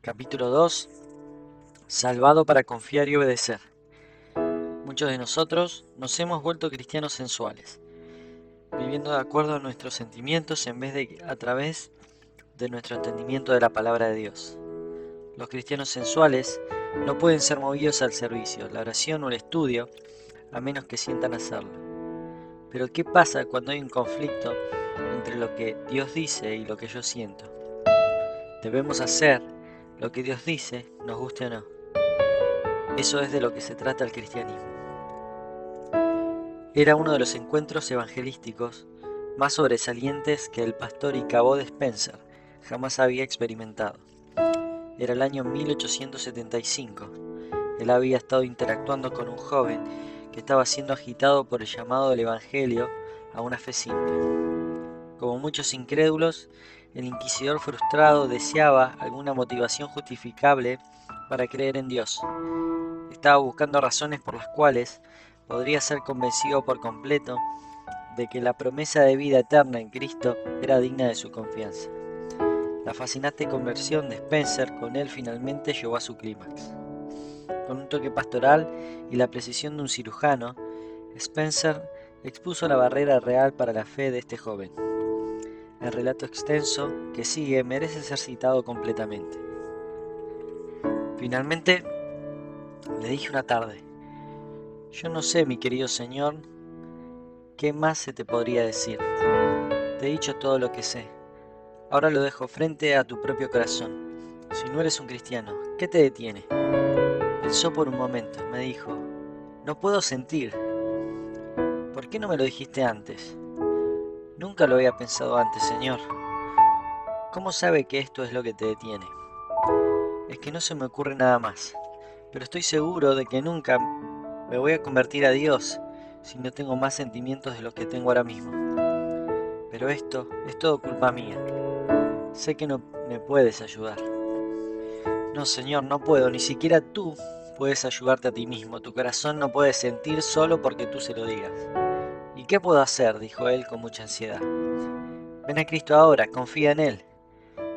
Capítulo 2. Salvado para confiar y obedecer. Muchos de nosotros nos hemos vuelto cristianos sensuales, viviendo de acuerdo a nuestros sentimientos en vez de a través de nuestro entendimiento de la palabra de Dios. Los cristianos sensuales no pueden ser movidos al servicio, la oración o el estudio, a menos que sientan hacerlo. Pero ¿qué pasa cuando hay un conflicto entre lo que Dios dice y lo que yo siento? Debemos hacer lo que Dios dice, nos guste o no. Eso es de lo que se trata el cristianismo. Era uno de los encuentros evangelísticos más sobresalientes que el pastor Ichabod Spencer jamás había experimentado. Era el año 1875. Él había estado interactuando con un joven que estaba siendo agitado por el llamado del evangelio a una fe simple. Como muchos incrédulos, el inquisidor frustrado deseaba alguna motivación justificable para creer en Dios. Estaba buscando razones por las cuales podría ser convencido por completo de que la promesa de vida eterna en Cristo era digna de su confianza. La fascinante conversión de Spencer con él finalmente llegó a su clímax. Con un toque pastoral y la precisión de un cirujano, Spencer expuso la barrera real para la fe de este joven. El relato extenso que sigue merece ser citado completamente. Finalmente, le dije una tarde: yo no sé, mi querido señor, ¿qué más se te podría decir? Te he dicho todo lo que sé. Ahora lo dejo frente a tu propio corazón. Si no eres un cristiano, ¿qué te detiene? Pensó por un momento. Me dijo: no puedo sentir. ¿Por qué no me lo dijiste antes? Nunca lo había pensado antes, señor. ¿Cómo sabe que esto es lo que te detiene? Es que no se me ocurre nada más. Pero estoy seguro de que nunca me voy a convertir a Dios si no tengo más sentimientos de los que tengo ahora mismo. Pero esto es todo culpa mía. Sé que no me puedes ayudar. No, señor, no puedo. Ni siquiera tú puedes ayudarte a ti mismo. Tu corazón no puede sentir solo porque tú se lo digas. ¿Y qué puedo hacer?, dijo él con mucha ansiedad. Ven a Cristo ahora, confía en Él.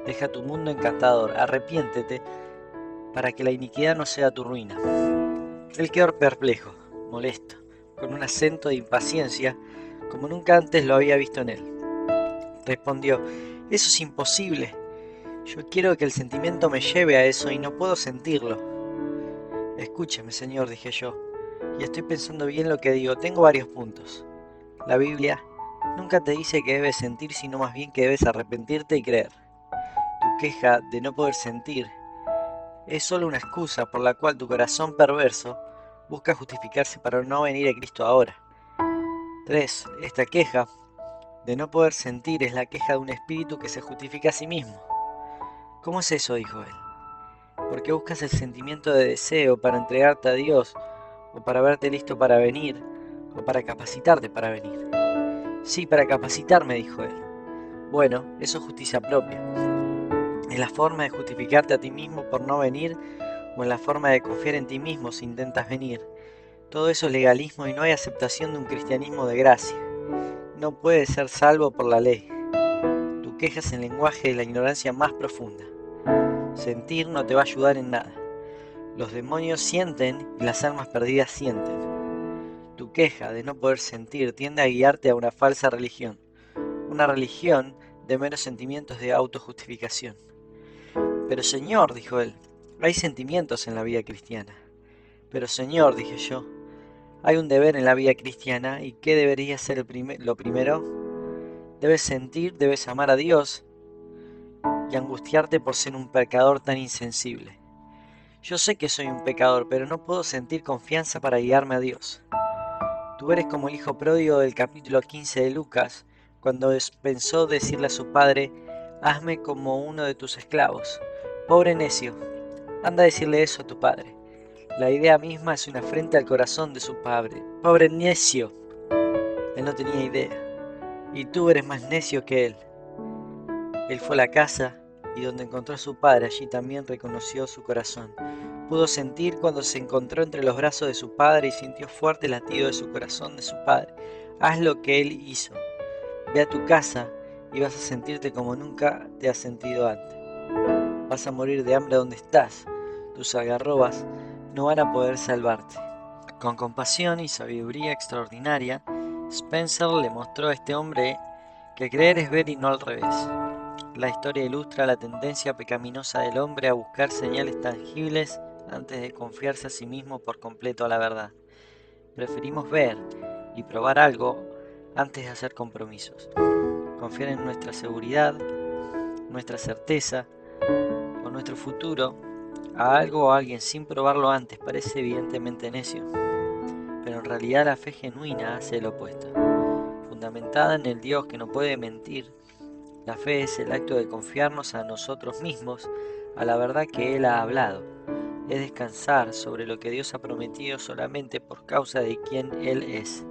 Deja tu mundo encantador, arrepiéntete para que la iniquidad no sea tu ruina. Él quedó perplejo, molesto, con un acento de impaciencia como nunca antes lo había visto en él. Respondió: eso es imposible. Yo quiero que el sentimiento me lleve a eso y no puedo sentirlo. Escúcheme, señor, dije yo, y estoy pensando bien lo que digo. Tengo varios puntos. La Biblia nunca te dice que debes sentir, sino más bien que debes arrepentirte y creer. Tu queja de no poder sentir es solo una excusa por la cual tu corazón perverso busca justificarse para no venir a Cristo ahora. 3. Esta queja de no poder sentir es la queja de un espíritu que se justifica a sí mismo. ¿Cómo es eso?, dijo él. Porque buscas el sentimiento de deseo para entregarte a Dios, o para verte listo para venir, o para capacitarte para venir. Sí, para capacitarme, dijo él. Bueno, eso es justicia propia. Es la forma de justificarte a ti mismo por no venir, o en la forma de confiar en ti mismo si intentas venir. Todo eso es legalismo y no hay aceptación de un cristianismo de gracia. No puedes ser salvo por la ley. Tu queja es el lenguaje de la ignorancia más profunda. Sentir no te va a ayudar en nada. Los demonios sienten y las almas perdidas sienten. Tu queja de no poder sentir tiende a guiarte a una falsa religión. Una religión de meros sentimientos de autojustificación. Pero señor, dijo él, hay sentimientos en la vida cristiana. Pero señor, dije yo, hay un deber en la vida cristiana. ¿Y qué debería ser lo primero? Debes sentir, debes amar a Dios y angustiarte por ser un pecador tan insensible. Yo sé que soy un pecador, pero no puedo sentir confianza para guiarme a Dios. Tú eres como el hijo pródigo del capítulo 15 de Lucas, cuando pensó decirle a su padre: hazme como uno de tus esclavos. Pobre necio, anda a decirle eso a tu padre. La idea misma es una afrenta al corazón de su padre. Pobre necio. Él no tenía idea. Y tú eres más necio que él. Él fue a la casa y donde encontró a su padre, allí también reconoció su corazón. Pudo sentir cuando se encontró entre los brazos de su padre y sintió fuerte el latido de su corazón de su padre. Haz lo que él hizo. Ve a tu casa y vas a sentirte como nunca te has sentido antes. Vas a morir de hambre donde estás. Tus algarrobas no van a poder salvarte. Con compasión y sabiduría extraordinaria, Spencer le mostró a este hombre que creer es ver y no al revés. La historia ilustra la tendencia pecaminosa del hombre a buscar señales tangibles antes de confiarse a sí mismo por completo a la verdad. Preferimos ver y probar algo antes de hacer compromisos. Confiar en nuestra seguridad, nuestra certeza o nuestro futuro a algo o a alguien sin probarlo antes parece evidentemente necio, pero en realidad la fe genuina hace lo opuesto. Fundamentada en el Dios que no puede mentir, la fe es el acto de confiarnos a nosotros mismos, a la verdad que Él ha hablado. Es descansar sobre lo que Dios ha prometido solamente por causa de quien Él es.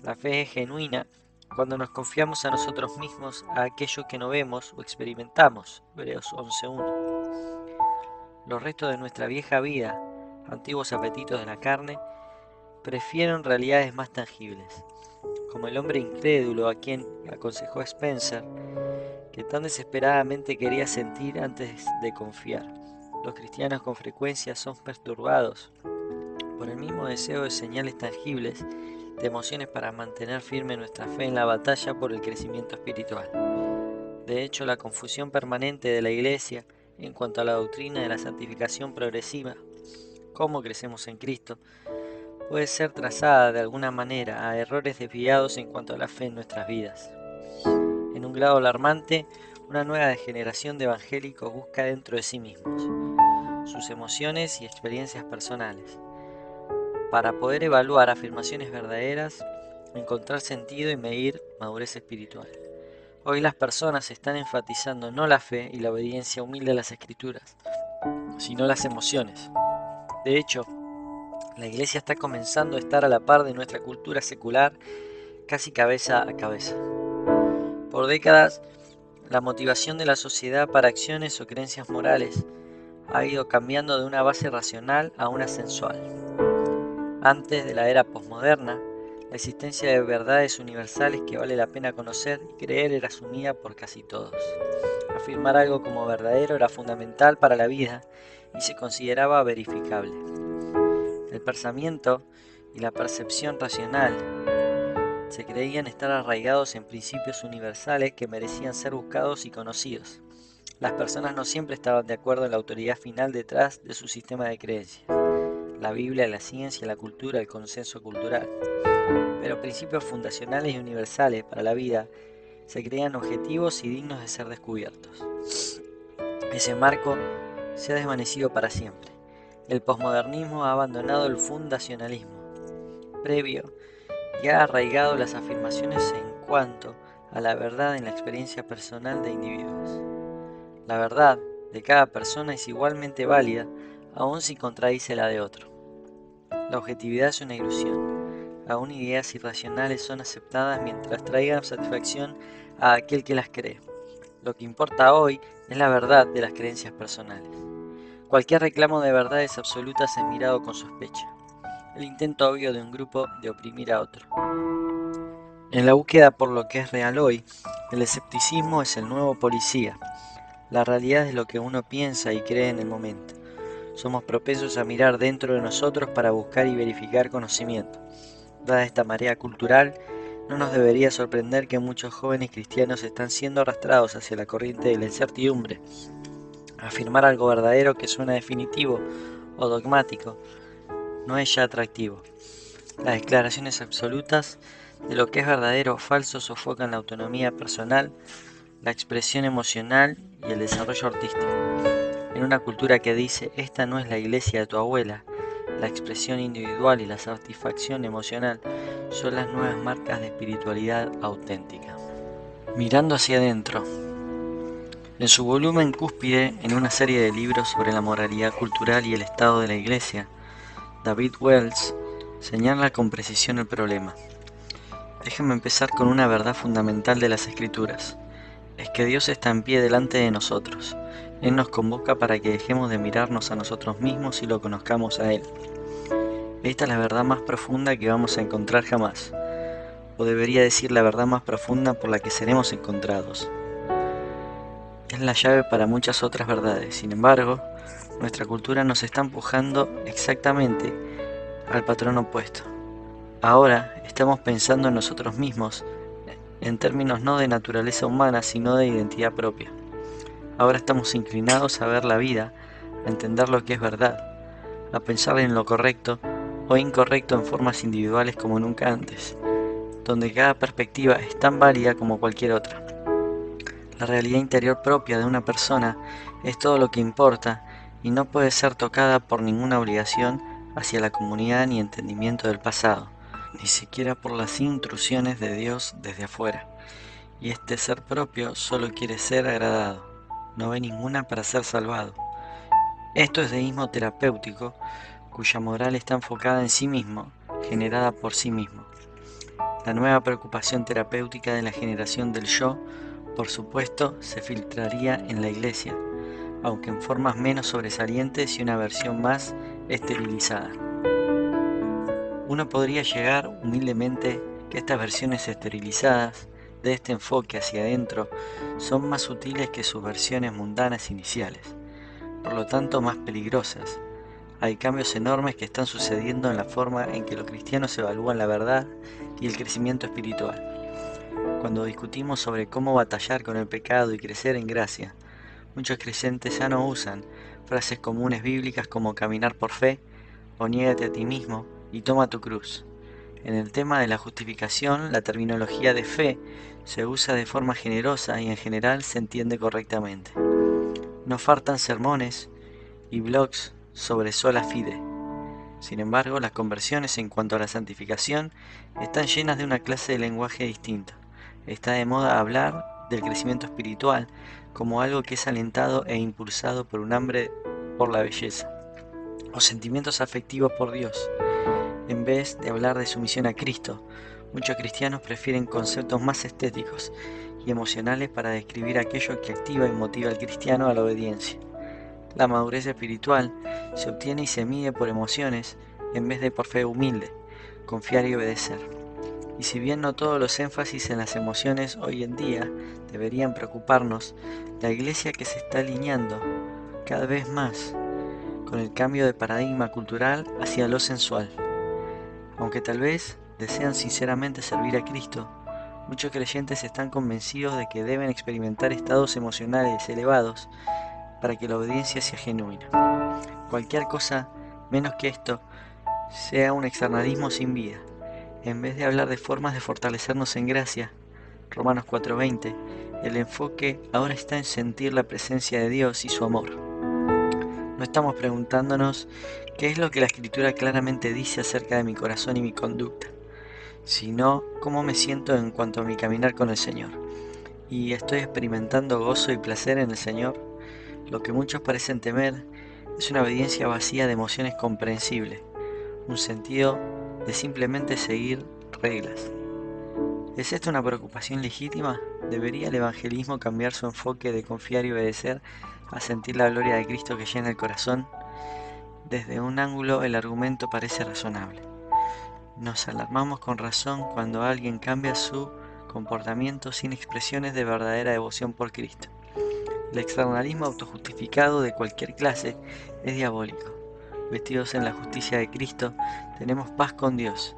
La fe es genuina cuando nos confiamos a nosotros mismos a aquello que no vemos o experimentamos. Hebreos 11:1. Los restos de nuestra vieja vida, antiguos apetitos de la carne, prefieren realidades más tangibles, como el hombre incrédulo a quien aconsejó Spencer, que tan desesperadamente quería sentir antes de confiar. Los cristianos con frecuencia son perturbados por el mismo deseo de señales tangibles, de emociones para mantener firme nuestra fe en la batalla por el crecimiento espiritual. De hecho, la confusión permanente de la Iglesia en cuanto a la doctrina de la santificación progresiva, cómo crecemos en Cristo, puede ser trazada de alguna manera a errores desviados en cuanto a la fe en nuestras vidas. En un grado alarmante, una nueva generación de evangélicos busca dentro de sí mismos sus emociones y experiencias personales, para poder evaluar afirmaciones verdaderas, encontrar sentido y medir madurez espiritual. Hoy las personas están enfatizando no la fe y la obediencia humilde a las Escrituras, sino las emociones. De hecho, la Iglesia está comenzando a estar a la par de nuestra cultura secular, casi cabeza a cabeza. Por décadas, la motivación de la sociedad para acciones o creencias morales ha ido cambiando de una base racional a una sensual. Antes de la era posmoderna, la existencia de verdades universales que vale la pena conocer y creer era asumida por casi todos. Afirmar algo como verdadero era fundamental para la vida y se consideraba verificable. El pensamiento y la percepción racional se creían estar arraigados en principios universales que merecían ser buscados y conocidos. Las personas no siempre estaban de acuerdo en la autoridad final detrás de su sistema de creencias. La Biblia, la ciencia, la cultura, el consenso cultural. Pero principios fundacionales y universales para la vida se creían objetivos y dignos de ser descubiertos. Ese marco se ha desvanecido para siempre. El posmodernismo ha abandonado el fundacionalismo previo y ha arraigado las afirmaciones en cuanto a la verdad en la experiencia personal de individuos. La verdad de cada persona es igualmente válida, aun si contradice la de otro. La objetividad es una ilusión. Aún ideas irracionales son aceptadas mientras traigan satisfacción a aquel que las cree. Lo que importa hoy es la verdad de las creencias personales. Cualquier reclamo de verdades absolutas es mirado con sospecha. El intento obvio de un grupo de oprimir a otro. En la búsqueda por lo que es real hoy, el escepticismo es el nuevo policía. La realidad es lo que uno piensa y cree en el momento. Somos propensos a mirar dentro de nosotros para buscar y verificar conocimiento. Dada esta marea cultural, no nos debería sorprender que muchos jóvenes cristianos están siendo arrastrados hacia la corriente de la incertidumbre. Afirmar algo verdadero que suena definitivo o dogmático no es ya atractivo. Las declaraciones absolutas de lo que es verdadero o falso sofocan la autonomía personal, la expresión emocional y el desarrollo artístico. En una cultura que dice, esta no es la iglesia de tu abuela, la expresión individual y la satisfacción emocional son las nuevas marcas de espiritualidad auténtica. Mirando hacia adentro. En su volumen Cúspide, en una serie de libros sobre la moralidad cultural y el estado de la iglesia, David Wells señala con precisión el problema. Déjame empezar con una verdad fundamental de las Escrituras. Es que Dios está en pie delante de nosotros. Él nos convoca para que dejemos de mirarnos a nosotros mismos y lo conozcamos a Él. Esta es la verdad más profunda que vamos a encontrar jamás, o debería decir la verdad más profunda por la que seremos encontrados. Es es la llave para muchas otras verdades. Sin embargo, nuestra cultura nos está empujando exactamente al patrón opuesto. Ahora estamos pensando en nosotros mismos en términos no de naturaleza humana, sino de identidad propia. Ahora estamos inclinados a ver la vida, a entender lo que es verdad, a pensar en lo correcto o incorrecto en formas individuales como nunca antes, donde cada perspectiva es tan válida como cualquier otra. La realidad interior propia de una persona es todo lo que importa y no puede ser tocada por ninguna obligación hacia la comunidad ni entendimiento del pasado, ni siquiera por las intrusiones de Dios desde afuera. Y este ser propio solo quiere ser agradado, no ve ninguna para ser salvado. Esto es deísmo terapéutico, cuya moral está enfocada en sí mismo, generada por sí mismo. La nueva preocupación terapéutica de la generación del yo, por supuesto, se filtraría en la iglesia, aunque en formas menos sobresalientes y una versión más esterilizada. Uno podría llegar humildemente que estas versiones esterilizadas de este enfoque hacia adentro son más sutiles que sus versiones mundanas iniciales, por lo tanto más peligrosas. Hay cambios enormes que están sucediendo en la forma en que los cristianos evalúan la verdad y el crecimiento espiritual. Cuando discutimos sobre cómo batallar con el pecado y crecer en gracia, muchos creyentes ya no usan frases comunes bíblicas como caminar por fe o niégate a ti mismo y toma tu cruz. En el tema de la justificación, la terminología de fe se usa de forma generosa y en general se entiende correctamente. No faltan sermones y blogs sobre sola fide. Sin embargo, las conversiones en cuanto a la santificación están llenas de una clase de lenguaje distinto. Está de moda hablar del crecimiento espiritual como algo que es alentado e impulsado por un hambre por la belleza o sentimientos afectivos por Dios. En vez de hablar de sumisión a Cristo, muchos cristianos prefieren conceptos más estéticos y emocionales para describir aquello que activa y motiva al cristiano a la obediencia. La madurez espiritual se obtiene y se mide por emociones en vez de por fe humilde, confiar y obedecer. Y si bien no todos los énfasis en las emociones hoy en día deberían preocuparnos, la iglesia que se está alineando cada vez más con el cambio de paradigma cultural hacia lo sensual. Aunque tal vez desean sinceramente servir a Cristo, muchos creyentes están convencidos de que deben experimentar estados emocionales elevados para que la obediencia sea genuina. Cualquier cosa menos que esto sea un externalismo sin vida. En vez de hablar de formas de fortalecernos en gracia, Romanos 4:20, el enfoque ahora está en sentir la presencia de Dios y su amor. No estamos preguntándonos qué es lo que la Escritura claramente dice acerca de mi corazón y mi conducta, sino cómo me siento en cuanto a mi caminar con el Señor. ¿Y estoy experimentando gozo y placer en el Señor? Lo que muchos parecen temer es una obediencia vacía de emociones comprensibles, un sentido de simplemente seguir reglas. ¿Es esta una preocupación legítima? ¿Debería el evangelismo cambiar su enfoque de confiar y obedecer a sentir la gloria de Cristo que llena el corazón? Desde un ángulo el argumento parece razonable. Nos alarmamos con razón cuando alguien cambia su comportamiento sin expresiones de verdadera devoción por Cristo. El externalismo autojustificado de cualquier clase es diabólico. Vestidos en la justicia de Cristo, tenemos paz con Dios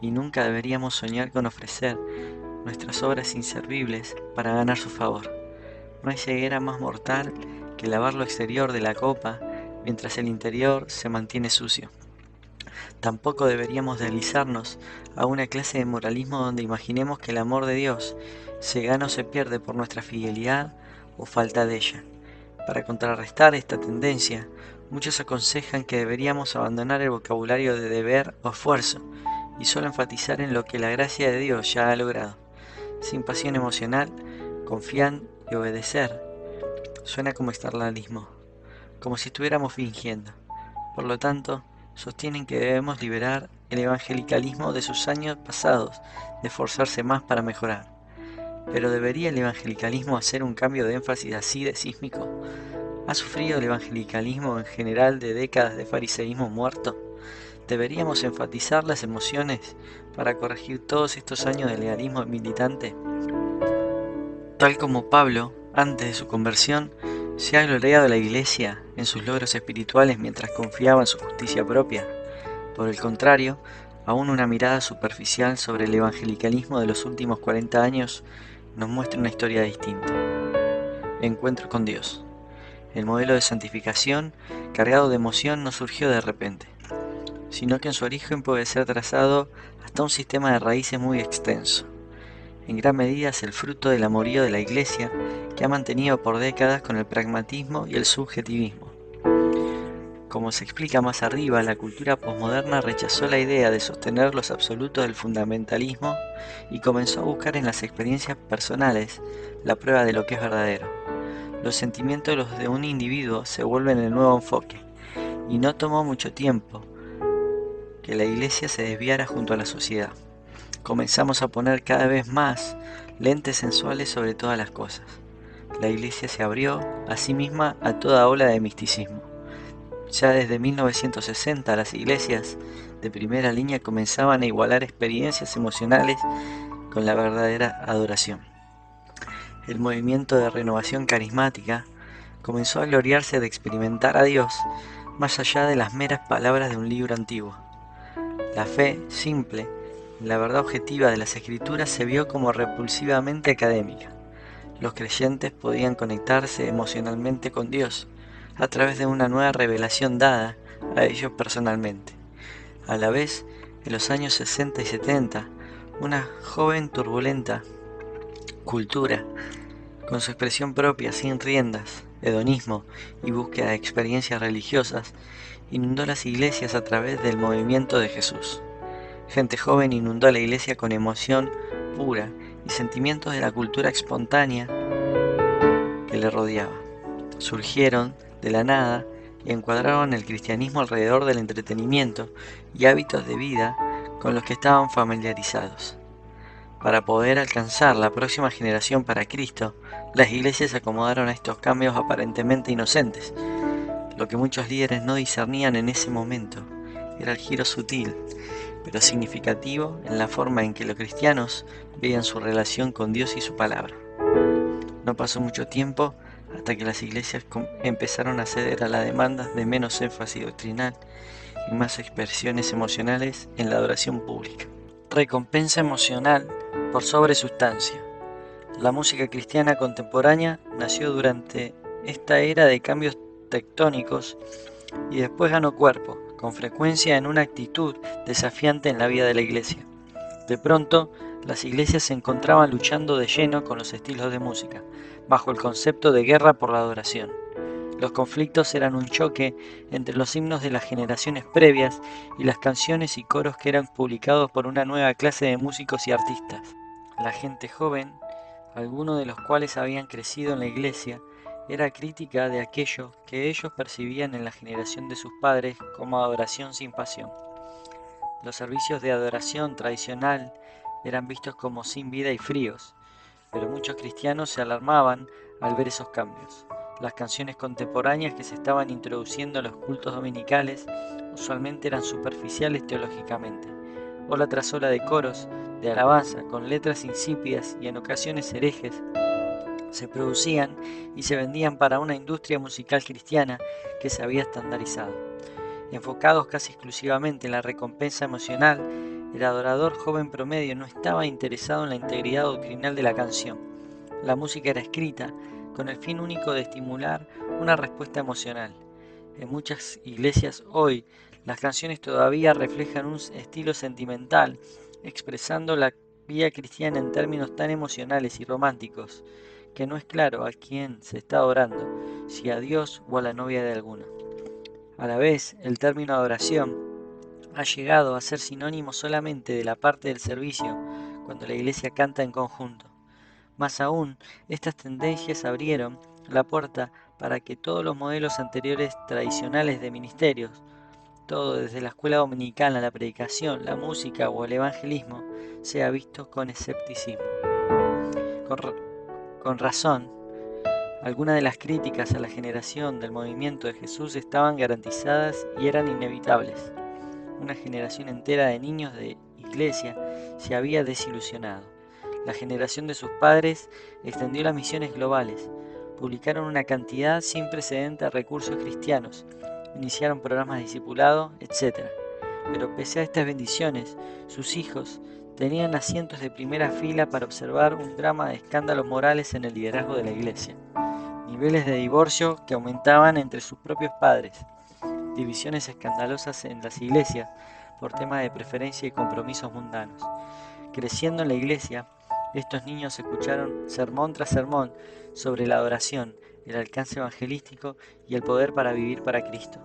y nunca deberíamos soñar con ofrecer nuestras obras inservibles para ganar su favor. No hay ceguera más mortal que lavar lo exterior de la copa mientras el interior se mantiene sucio. Tampoco deberíamos deslizarnos a una clase de moralismo donde imaginemos que el amor de Dios se gana o se pierde por nuestra fidelidad o falta de ella. Para contrarrestar esta tendencia, muchos aconsejan que deberíamos abandonar el vocabulario de deber o esfuerzo y solo enfatizar en lo que la gracia de Dios ya ha logrado. Sin pasión emocional, confiar y obedecer suena como externalismo, como si estuviéramos fingiendo. Por lo tanto, sostienen que debemos liberar el evangelicalismo de sus años pasados de esforzarse más para mejorar. Pero ¿debería el evangelicalismo hacer un cambio de énfasis así de sísmico? ¿Ha sufrido el evangelicalismo en general de décadas de fariseísmo muerto? ¿Deberíamos enfatizar las emociones para corregir todos estos años de legalismo militante? Tal como Pablo, Antes de su conversión, se ha gloriado la Iglesia en sus logros espirituales mientras confiaba en su justicia propia. Por el contrario, aún una mirada superficial sobre el evangelicalismo de los últimos 40 años nos muestra una historia distinta. Encuentro con Dios. El modelo de santificación, cargado de emoción, no surgió de repente, sino que en su origen puede ser trazado hasta un sistema de raíces muy extenso. En gran medida es el fruto del amorío de la Iglesia, que ha mantenido por décadas con el pragmatismo y el subjetivismo. Como se explica más arriba, la cultura posmoderna rechazó la idea de sostener los absolutos del fundamentalismo y comenzó a buscar en las experiencias personales la prueba de lo que es verdadero. Los sentimientos de un individuo se vuelven el nuevo enfoque, y no tomó mucho tiempo que la Iglesia se desviara junto a la sociedad. Comenzamos a poner cada vez más lentes sensuales sobre todas las cosas. La Iglesia se abrió a sí misma a toda ola de misticismo. Ya desde 1960 las iglesias de primera línea comenzaban a igualar experiencias emocionales con la verdadera adoración. El movimiento de renovación carismática comenzó a gloriarse de experimentar a Dios más allá de las meras palabras de un libro antiguo. La fe simple, la verdad objetiva de las Escrituras se vio como repulsivamente académica. Los creyentes podían conectarse emocionalmente con Dios a través de una nueva revelación dada a ellos personalmente. A la vez, en los años 60 y 70, una joven turbulenta cultura, con su expresión propia, sin riendas, hedonismo y búsqueda de experiencias religiosas, inundó las iglesias a través del movimiento de Jesús. Gente joven inundó a la iglesia con emoción pura y sentimientos de la cultura espontánea que le rodeaba. Surgieron de la nada y encuadraron el cristianismo alrededor del entretenimiento y hábitos de vida con los que estaban familiarizados. Para poder alcanzar la próxima generación para Cristo, las iglesias se acomodaron a estos cambios aparentemente inocentes. Lo que muchos líderes no discernían en ese momento era el giro sutil, pero significativo en la forma en que los cristianos veían su relación con Dios y su palabra. No pasó mucho tiempo hasta que las iglesias empezaron a ceder a las demandas de menos énfasis doctrinal y más expresiones emocionales en la adoración pública. Recompensa emocional por sobre sustancia. La música cristiana contemporánea nació durante esta era de cambios tectónicos y después ganó cuerpo, con frecuencia en una actitud desafiante en la vida de la iglesia. De pronto, las iglesias se encontraban luchando de lleno con los estilos de música, bajo el concepto de guerra por la adoración. Los conflictos eran un choque entre los himnos de las generaciones previas y las canciones y coros que eran publicados por una nueva clase de músicos y artistas. La gente joven, algunos de los cuales habían crecido en la iglesia, era crítica de aquello que ellos percibían en la generación de sus padres como adoración sin pasión. Los servicios de adoración tradicional eran vistos como sin vida y fríos, pero muchos cristianos se alarmaban al ver esos cambios. Las canciones contemporáneas que se estaban introduciendo en los cultos dominicales usualmente eran superficiales teológicamente. Ola tras ola de coros, de alabanza, con letras insípidas y en ocasiones herejes, se producían y se vendían para una industria musical cristiana que se había estandarizado. Enfocados casi exclusivamente en la recompensa emocional, el adorador joven promedio no estaba interesado en la integridad doctrinal de la canción. La música era escrita con el fin único de estimular una respuesta emocional. En muchas iglesias hoy, las canciones todavía reflejan un estilo sentimental, expresando la vida cristiana en términos tan emocionales y románticos, que no es claro a quién se está adorando, si a Dios o a la novia de alguno. A la vez, el término adoración ha llegado a ser sinónimo solamente de la parte del servicio cuando la iglesia canta en conjunto. Más aún, estas tendencias abrieron la puerta para que todos los modelos anteriores tradicionales de ministerios, todo desde la escuela dominical a la predicación, la música o el evangelismo, sea visto con escepticismo. Con razón, algunas de las críticas a la generación del movimiento de Jesús estaban garantizadas y eran inevitables. Una generación entera de niños de iglesia se había desilusionado. La generación de sus padres extendió las misiones globales, publicaron una cantidad sin precedente de recursos cristianos, iniciaron programas de discipulado, etc. Pero pese a estas bendiciones, sus hijos tenían asientos de primera fila para observar un drama de escándalos morales en el liderazgo de la iglesia, niveles de divorcio que aumentaban entre sus propios padres, divisiones escandalosas en las iglesias por temas de preferencia y compromisos mundanos. Creciendo en la iglesia, estos niños escucharon sermón tras sermón sobre la adoración, el alcance evangelístico y el poder para vivir para Cristo.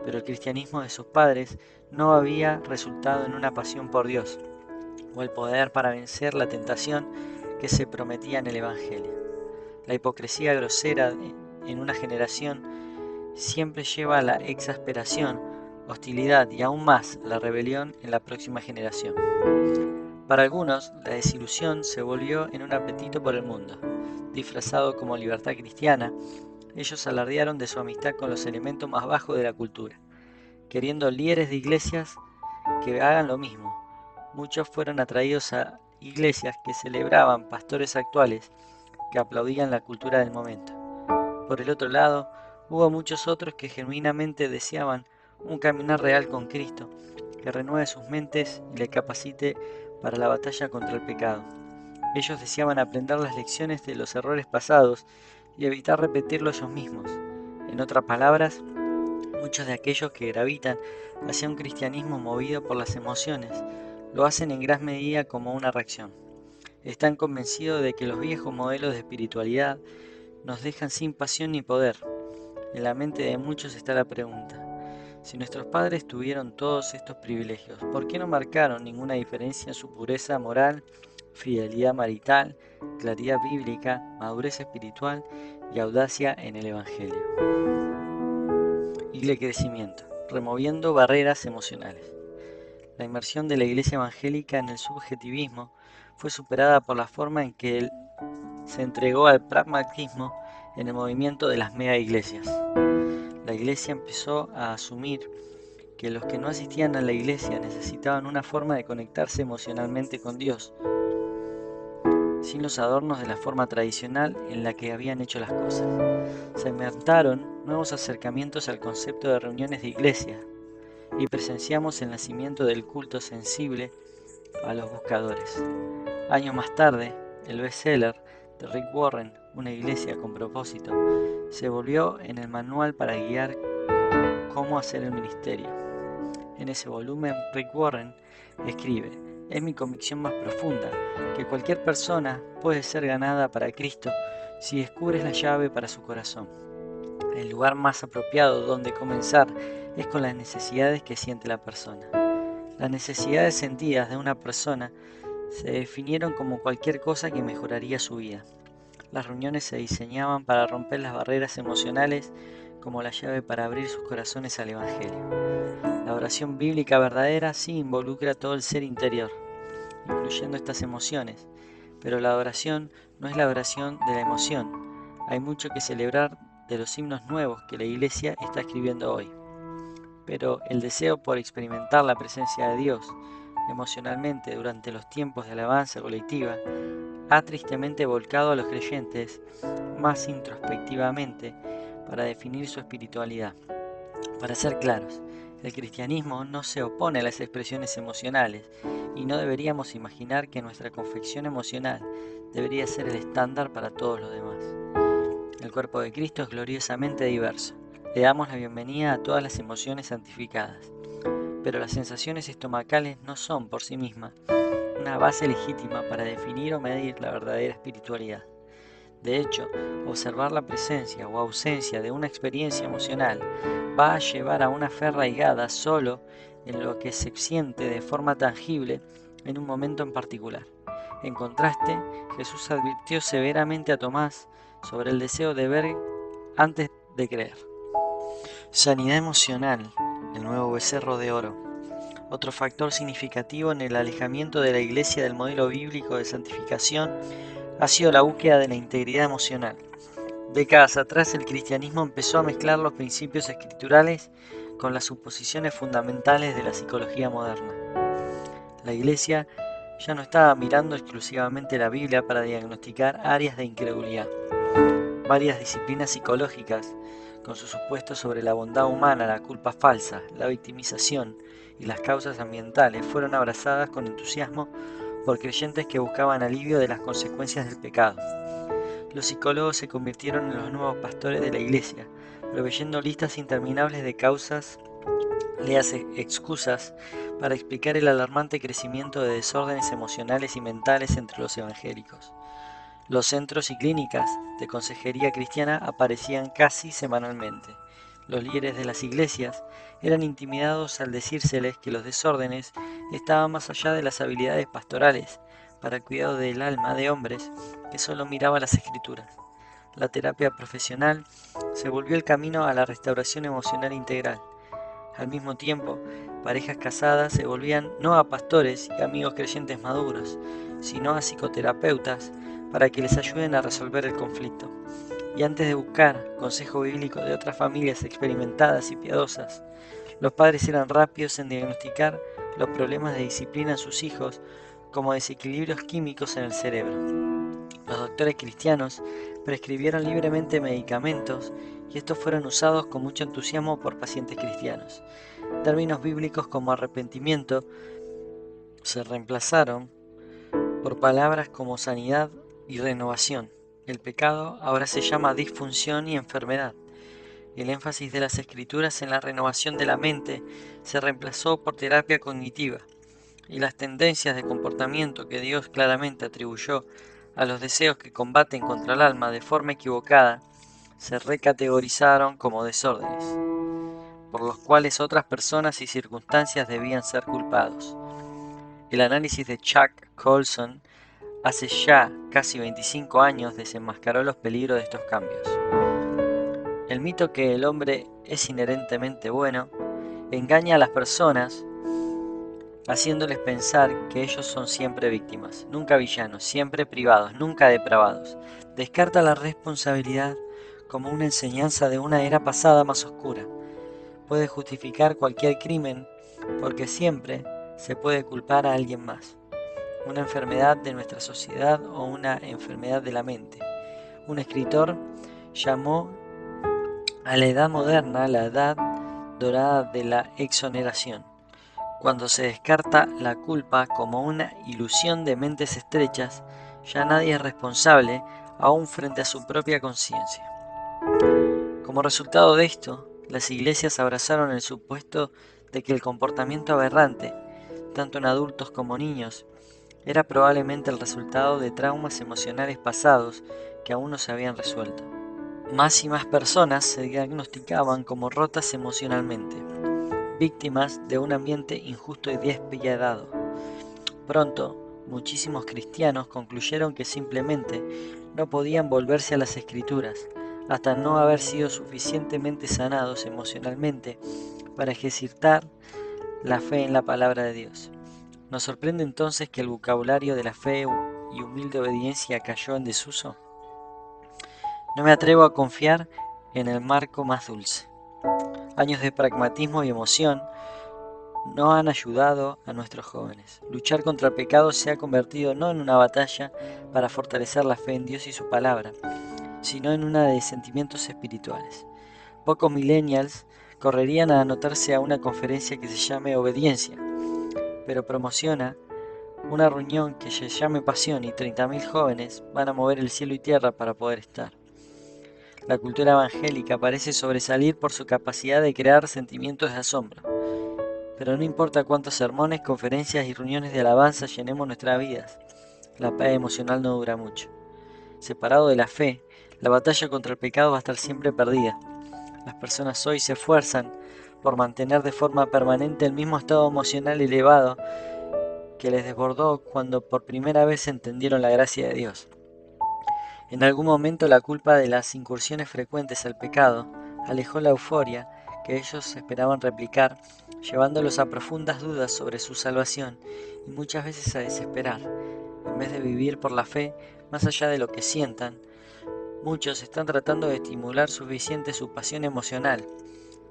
Pero el cristianismo de sus padres no había resultado en una pasión por Dios o el poder para vencer la tentación que se prometía en el Evangelio. La hipocresía grosera en una generación siempre lleva a la exasperación, hostilidad y aún más la rebelión en la próxima generación. Para algunos, la desilusión se volvió en un apetito por el mundo. Disfrazado como libertad cristiana, ellos alardearon de su amistad con los elementos más bajos de la cultura, queriendo líderes de iglesias que hagan lo mismo. Muchos fueron atraídos a iglesias que celebraban pastores actuales que aplaudían la cultura del momento. Por el otro lado, hubo muchos otros que genuinamente deseaban un caminar real con Cristo, que renueve sus mentes y le capacite para la batalla contra el pecado. Ellos deseaban aprender las lecciones de los errores pasados y evitar repetirlo ellos mismos. En otras palabras, muchos de aquellos que gravitan hacia un cristianismo movido por las emociones lo hacen en gran medida como una reacción. Están convencidos de que los viejos modelos de espiritualidad nos dejan sin pasión ni poder. En la mente de muchos está la pregunta: si nuestros padres tuvieron todos estos privilegios, ¿por qué no marcaron ninguna diferencia en su pureza moral, fidelidad marital, claridad bíblica, madurez espiritual y audacia en el Evangelio? Y el crecimiento, removiendo barreras emocionales. La inmersión de la Iglesia evangélica en el subjetivismo fue superada por la forma en que él se entregó al pragmatismo en el movimiento de las mega iglesias. La Iglesia empezó a asumir que los que no asistían a la Iglesia necesitaban una forma de conectarse emocionalmente con Dios, sin los adornos de la forma tradicional en la que habían hecho las cosas. Se inventaron nuevos acercamientos al concepto de reuniones de iglesia y presenciamos el nacimiento del culto sensible a los buscadores. Años más tarde, el bestseller de Rick Warren, Una iglesia con propósito, se volvió en el manual para guiar cómo hacer el ministerio. En ese volumen, Rick Warren escribe: es mi convicción más profunda que cualquier persona puede ser ganada para Cristo si descubres la llave para su corazón. El lugar más apropiado donde comenzar es con las necesidades que siente la persona. Las necesidades sentidas de una persona se definieron como cualquier cosa que mejoraría su vida. Las reuniones se diseñaban para romper las barreras emocionales como la llave para abrir sus corazones al Evangelio. La oración bíblica verdadera sí involucra todo el ser interior, incluyendo estas emociones, pero la adoración no es la adoración de la emoción. Hay mucho que celebrar de los himnos nuevos que la Iglesia está escribiendo hoy. Pero el deseo por experimentar la presencia de Dios emocionalmente durante los tiempos de alabanza colectiva ha tristemente volcado a los creyentes más introspectivamente para definir su espiritualidad. Para ser claros, el cristianismo no se opone a las expresiones emocionales y no deberíamos imaginar que nuestra confección emocional debería ser el estándar para todos los demás. El cuerpo de Cristo es gloriosamente diverso. Le damos la bienvenida a todas las emociones santificadas, pero las sensaciones estomacales no son por sí mismas una base legítima para definir o medir la verdadera espiritualidad. De hecho, observar la presencia o ausencia de una experiencia emocional va a llevar a una fe arraigada solo en lo que se siente de forma tangible en un momento en particular. En contraste, Jesús advirtió severamente a Tomás sobre el deseo de ver antes de creer. Sanidad emocional, el nuevo becerro de oro. Otro factor significativo en el alejamiento de la Iglesia del modelo bíblico de santificación ha sido la búsqueda de la integridad emocional. Décadas atrás, el cristianismo empezó a mezclar los principios escriturales con las suposiciones fundamentales de la psicología moderna. La Iglesia ya no estaba mirando exclusivamente la Biblia para diagnosticar áreas de incredulidad. varias disciplinas psicológicas, con sus supuestos sobre la bondad humana, la culpa falsa, la victimización y las causas ambientales, fueron abrazadas con entusiasmo por creyentes que buscaban alivio de las consecuencias del pecado. Los psicólogos se convirtieron en los nuevos pastores de la Iglesia, proveyendo listas interminables de causas, léase excusas, para explicar el alarmante crecimiento de desórdenes emocionales y mentales entre los evangélicos. Los centros y clínicas de consejería cristiana aparecían casi semanalmente. Los líderes de las iglesias eran intimidados al decírseles que los desórdenes estaban más allá de las habilidades pastorales para el cuidado del alma de hombres que solo miraban las escrituras. La terapia profesional se volvió el camino a la restauración emocional integral. Al mismo tiempo, parejas casadas se volvían no a pastores y amigos creyentes maduros, sino a psicoterapeutas para que les ayuden a resolver el conflicto. Y antes de buscar consejo bíblico de otras familias experimentadas y piadosas, los padres eran rápidos en diagnosticar los problemas de disciplina en sus hijos como desequilibrios químicos en el cerebro. Los doctores cristianos prescribieron libremente medicamentos y estos fueron usados con mucho entusiasmo por pacientes cristianos. Términos bíblicos como arrepentimiento se reemplazaron por palabras como sanidad y renovación. El pecado ahora se llama disfunción y enfermedad. El énfasis de las escrituras en la renovación de la mente se reemplazó por terapia cognitiva, y las tendencias de comportamiento que Dios claramente atribuyó a los deseos que combaten contra el alma de forma equivocada se recategorizaron como desórdenes, por los cuales otras personas y circunstancias debían ser culpados. El análisis de Chuck Colson hace ya casi 25 años desenmascaró los peligros de estos cambios. El mito que el hombre es inherentemente bueno engaña a las personas haciéndoles pensar que ellos son siempre víctimas, nunca villanos, siempre privados, nunca depravados. Descarta la responsabilidad como una enseñanza de una era pasada más oscura. Puede justificar cualquier crimen porque siempre se puede culpar a alguien más. Una enfermedad de nuestra sociedad o una enfermedad de la mente. Un escritor llamó a la edad moderna la edad dorada de la exoneración, cuando se descarta la culpa como una ilusión de mentes estrechas. Ya nadie es responsable aún frente a su propia conciencia. Como resultado de esto, las iglesias abrazaron el supuesto de que el comportamiento aberrante, tanto en adultos como niños, era probablemente el resultado de traumas emocionales pasados que aún no se habían resuelto. Más y más personas se diagnosticaban como rotas emocionalmente, víctimas de un ambiente injusto y despiadado. Pronto, muchísimos cristianos concluyeron que simplemente no podían volverse a las escrituras hasta no haber sido suficientemente sanados emocionalmente para ejercitar la fe en la palabra de Dios. ¿Nos sorprende entonces que el vocabulario de la fe y humilde obediencia cayó en desuso? No me atrevo a confiar en el marco más dulce. Años de pragmatismo y emoción no han ayudado a nuestros jóvenes. Luchar contra el pecado se ha convertido no en una batalla para fortalecer la fe en Dios y su palabra, sino en una de sentimientos espirituales. Pocos millennials correrían a anotarse a una conferencia que se llame Obediencia, pero promociona una reunión que se llame Pasión y 30.000 jóvenes van a mover el cielo y tierra para poder estar. La cultura evangélica parece sobresalir por su capacidad de crear sentimientos de asombro. Pero no importa cuántos sermones, conferencias y reuniones de alabanza llenemos nuestras vidas, la paz emocional no dura mucho. Separado de la fe, la batalla contra el pecado va a estar siempre perdida. Las personas hoy se esfuerzan por mantener de forma permanente el mismo estado emocional elevado que les desbordó cuando por primera vez entendieron la gracia de Dios. En algún momento la culpa de las incursiones frecuentes al pecado alejó la euforia que ellos esperaban replicar, llevándolos a profundas dudas sobre su salvación y muchas veces a desesperar. En vez de vivir por la fe, más allá de lo que sientan, muchos están tratando de estimular suficiente su pasión emocional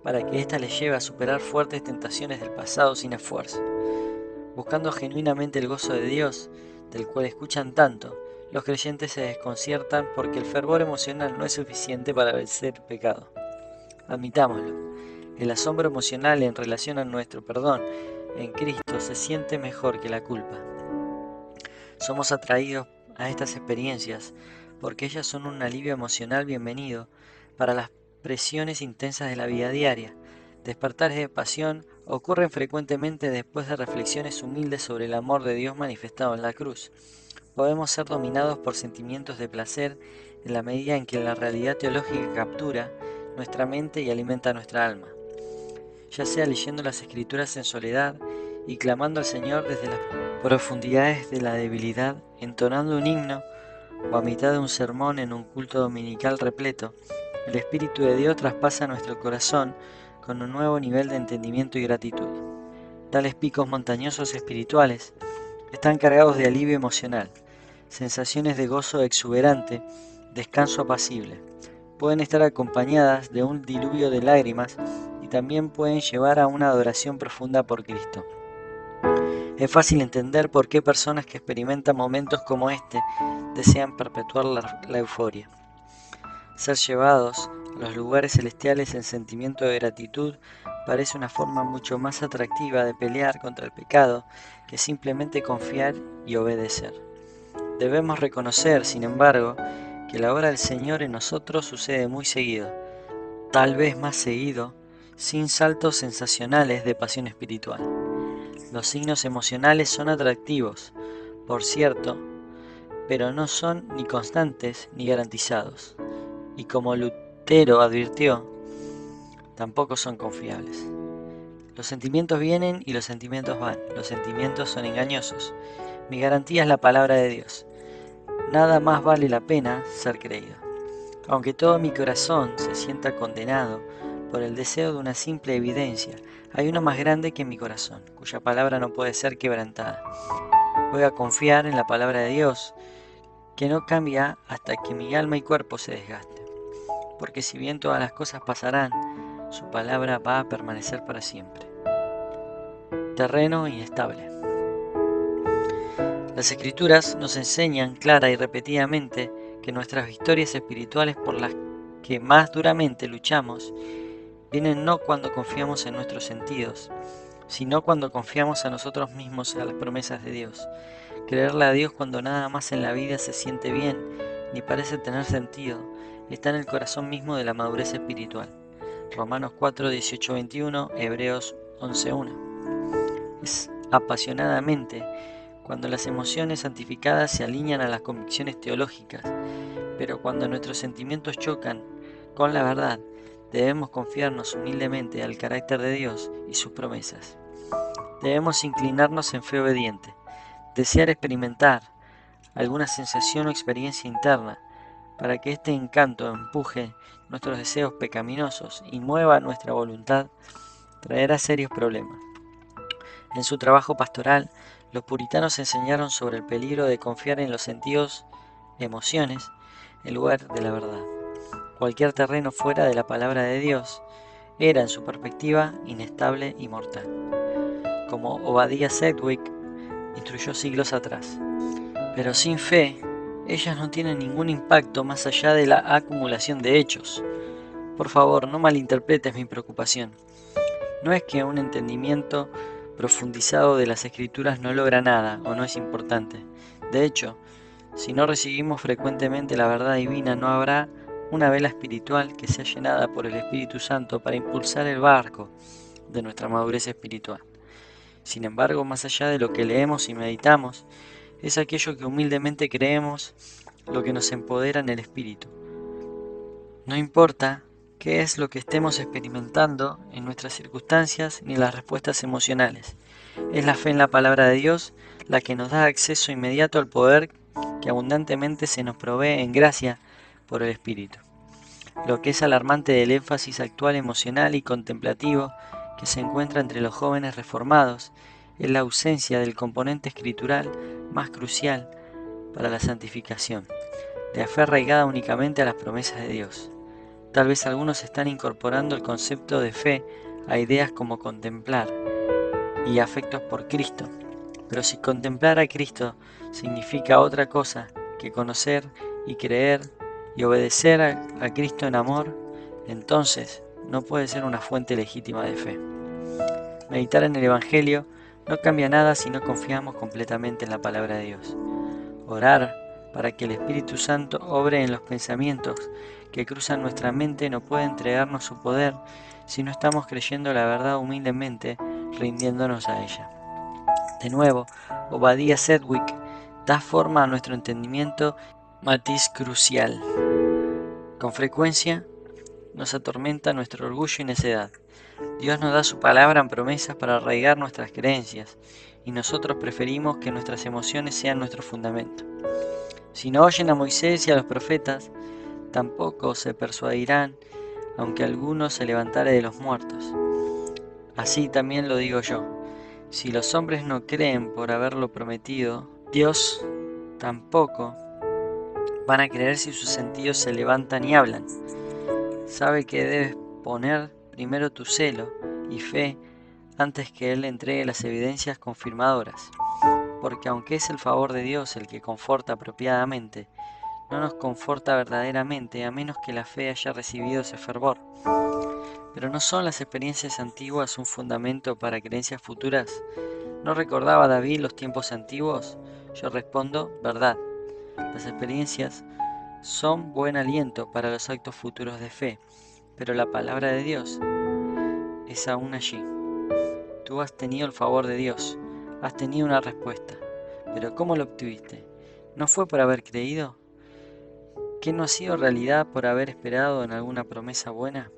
para que ésta les lleve a superar fuertes tentaciones del pasado sin esfuerzo. Buscando genuinamente el gozo de Dios, del cual escuchan tanto, los creyentes se desconciertan porque el fervor emocional no es suficiente para vencer el pecado. Admitámoslo, el asombro emocional en relación a nuestro perdón en Cristo se siente mejor que la culpa. Somos atraídos a estas experiencias porque ellas son un alivio emocional bienvenido para las presiones intensas de la vida diaria. Despertares de pasión ocurren frecuentemente después de reflexiones humildes sobre el amor de Dios manifestado en la cruz. Podemos ser dominados por sentimientos de placer en la medida en que la realidad teológica captura nuestra mente y alimenta nuestra alma, ya sea leyendo las Escrituras en soledad y clamando al Señor desde las profundidades de la debilidad, entonando un himno o a mitad de un sermón en un culto dominical repleto. El Espíritu de Dios traspasa nuestro corazón con un nuevo nivel de entendimiento y gratitud. Tales picos montañosos espirituales están cargados de alivio emocional, sensaciones de gozo exuberante, descanso apacible. Pueden estar acompañadas de un diluvio de lágrimas y también pueden llevar a una adoración profunda por Cristo. Es fácil entender por qué personas que experimentan momentos como este desean perpetuar la euforia. Ser llevados a los lugares celestiales en sentimiento de gratitud parece una forma mucho más atractiva de pelear contra el pecado que simplemente confiar y obedecer. Debemos reconocer, sin embargo, que la obra del Señor en nosotros sucede muy seguido, tal vez más seguido, sin saltos sensacionales de pasión espiritual. Los signos emocionales son atractivos, por cierto, pero no son ni constantes ni garantizados. Y como Lutero advirtió, tampoco son confiables. Los sentimientos vienen y los sentimientos van. Los sentimientos son engañosos. Mi garantía es la palabra de Dios. Nada más vale la pena ser creído. Aunque todo mi corazón se sienta condenado por el deseo de una simple evidencia, hay una más grande que mi corazón, cuya palabra no puede ser quebrantada. Voy a confiar en la palabra de Dios, que no cambia hasta que mi alma y cuerpo se desgasten. Porque si bien todas las cosas pasarán, su palabra va a permanecer para siempre. Terreno inestable. Las Escrituras nos enseñan clara y repetidamente que nuestras victorias espirituales por las que más duramente luchamos vienen no cuando confiamos en nuestros sentidos, sino cuando confiamos a nosotros mismos y a las promesas de Dios. Creerle a Dios cuando nada más en la vida se siente bien ni parece tener sentido, está en el corazón mismo de la madurez espiritual. Romanos 4, 18, 21, Hebreos 11, 1. Es apasionadamente cuando las emociones santificadas se alinean a las convicciones teológicas, pero cuando nuestros sentimientos chocan con la verdad, debemos confiarnos humildemente al carácter de Dios y sus promesas. Debemos inclinarnos en fe obediente, desear experimentar alguna sensación o experiencia interna para que este encanto empuje nuestros deseos pecaminosos y mueva nuestra voluntad, traerá serios problemas. En su trabajo pastoral, los puritanos enseñaron sobre el peligro de confiar en los sentidos, emociones, en lugar de la verdad. Cualquier terreno fuera de la palabra de Dios era, en su perspectiva, inestable y mortal, como Obadiah Sedgwick instruyó siglos atrás. Pero sin fe, ellas no tienen ningún impacto más allá de la acumulación de hechos. Por favor, no malinterpretes mi preocupación. No es que un entendimiento profundizado de las Escrituras no logra nada o no es importante. De hecho, si no recibimos frecuentemente la verdad divina, no habrá una vela espiritual que sea llenada por el Espíritu Santo para impulsar el barco de nuestra madurez espiritual. Sin embargo, más allá de lo que leemos y meditamos, es aquello que humildemente creemos lo que nos empodera en el Espíritu. No importa qué es lo que estemos experimentando en nuestras circunstancias ni las respuestas emocionales. Es la fe en la palabra de Dios la que nos da acceso inmediato al poder que abundantemente se nos provee en gracia por el Espíritu. Lo que es alarmante del énfasis actual emocional y contemplativo que se encuentra entre los jóvenes reformados es la ausencia del componente escritural más crucial para la santificación, de fe arraigada únicamente a las promesas de Dios. Tal vez algunos están incorporando el concepto de fe a ideas como contemplar y afectos por Cristo, pero si contemplar a Cristo significa otra cosa que conocer y creer y obedecer a Cristo en amor, entonces no puede ser una fuente legítima de fe. Meditar en el Evangelio no cambia nada si no confiamos completamente en la palabra de Dios. Orar para que el Espíritu Santo obre en los pensamientos que cruzan nuestra mente no puede entregarnos su poder si no estamos creyendo la verdad humildemente, rindiéndonos a ella. De nuevo, Obadiah Sedgwick da forma a nuestro entendimiento, matiz crucial. Con frecuencia nos atormenta nuestro orgullo y necedad. Dios nos da su palabra en promesas para arraigar nuestras creencias, y nosotros preferimos que nuestras emociones sean nuestro fundamento. Si no oyen a Moisés y a los profetas, tampoco se persuadirán, aunque alguno se levantare de los muertos. Así también lo digo yo. Si los hombres no creen por haberlo prometido, Dios tampoco van a creer si sus sentidos se levantan y hablan. Sabe que debes poner primero tu celo y fe antes que Él entregue las evidencias confirmadoras, porque aunque es el favor de Dios el que conforta apropiadamente, no nos conforta verdaderamente a menos que la fe haya recibido ese fervor. Pero ¿no son las experiencias antiguas un fundamento para creencias futuras? ¿No recordaba David los tiempos antiguos? Yo respondo, verdad. Las experiencias son buen aliento para los actos futuros de fe, pero la palabra de Dios es aún allí. Tú has tenido el favor de Dios, has tenido una respuesta, pero ¿cómo lo obtuviste? ¿No fue por haber creído? ¿Qué no ha sido realidad por haber esperado en alguna promesa buena?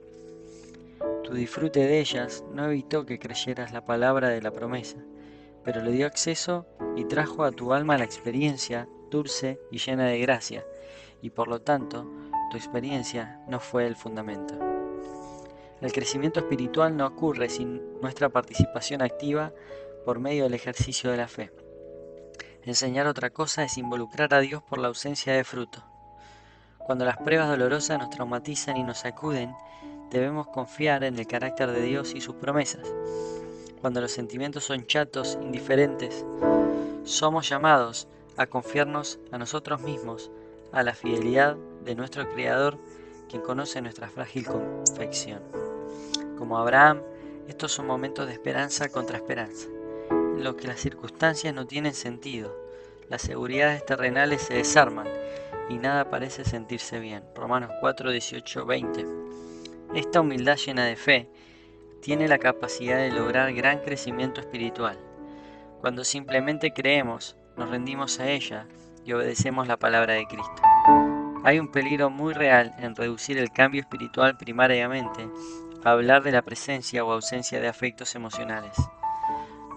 Tu disfrute de ellas no evitó que creyeras la palabra de la promesa, pero le dio acceso y trajo a tu alma la experiencia dulce y llena de gracia, y por lo tanto, tu experiencia no fue el fundamento. El crecimiento espiritual no ocurre sin nuestra participación activa por medio del ejercicio de la fe. Enseñar otra cosa es involucrar a Dios por la ausencia de fruto. Cuando las pruebas dolorosas nos traumatizan y nos sacuden, debemos confiar en el carácter de Dios y sus promesas. Cuando los sentimientos son chatos, indiferentes, somos llamados a confiarnos a nosotros mismos, a la fidelidad de nuestro Creador, quien conoce nuestra frágil confección. Como Abraham, estos son momentos de esperanza contra esperanza, en los que las circunstancias no tienen sentido, las seguridades terrenales se desarman y nada parece sentirse bien. Romanos 4, 18, 20. Esta humildad llena de fe tiene la capacidad de lograr gran crecimiento espiritual. Cuando simplemente creemos, nos rendimos a ella y obedecemos la palabra de Cristo. Hay un peligro muy real en reducir el cambio espiritual primariamente a hablar de la presencia o ausencia de afectos emocionales.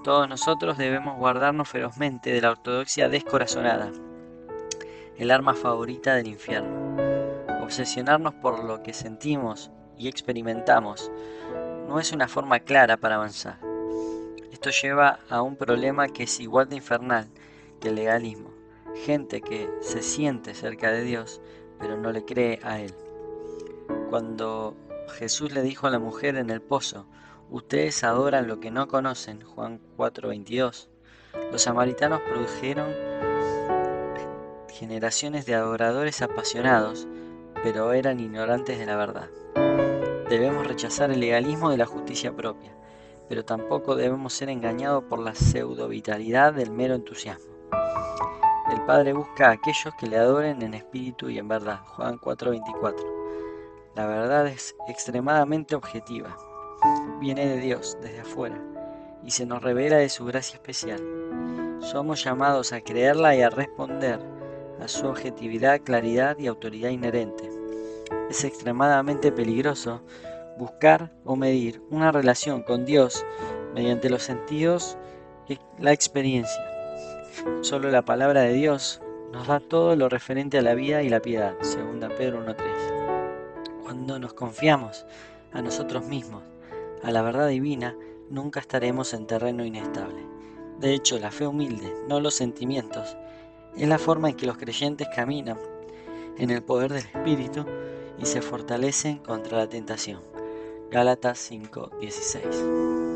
Todos nosotros debemos guardarnos ferozmente de la ortodoxia descorazonada, el arma favorita del infierno. Obsesionarnos por lo que sentimos y experimentamos no es una forma clara para avanzar. Esto lleva a un problema que es igual de infernal que el legalismo. Gente que se siente cerca de Dios, pero no le cree a Él. Cuando Jesús le dijo a la mujer en el pozo, ustedes adoran lo que no conocen, Juan 4:22, los samaritanos produjeron generaciones de adoradores apasionados, pero eran ignorantes de la verdad. Debemos rechazar el legalismo de la justicia propia, pero tampoco debemos ser engañados por la pseudo-vitalidad del mero entusiasmo. El Padre busca a aquellos que le adoren en espíritu y en verdad, Juan 4:24. La verdad es extremadamente objetiva, viene de Dios, desde afuera, y se nos revela de su gracia especial. Somos llamados a creerla y a responder a su objetividad, claridad y autoridad inherente. Es extremadamente peligroso buscar o medir una relación con Dios mediante los sentidos y la experiencia. Solo la palabra de Dios nos da todo lo referente a la vida y la piedad, 2 Pedro 1:3. Cuando nos confiamos a nosotros mismos, a la verdad divina, nunca estaremos en terreno inestable. De hecho, la fe humilde, no los sentimientos, es la forma en que los creyentes caminan en el poder del Espíritu y se fortalecen contra la tentación. Gálatas 5:16.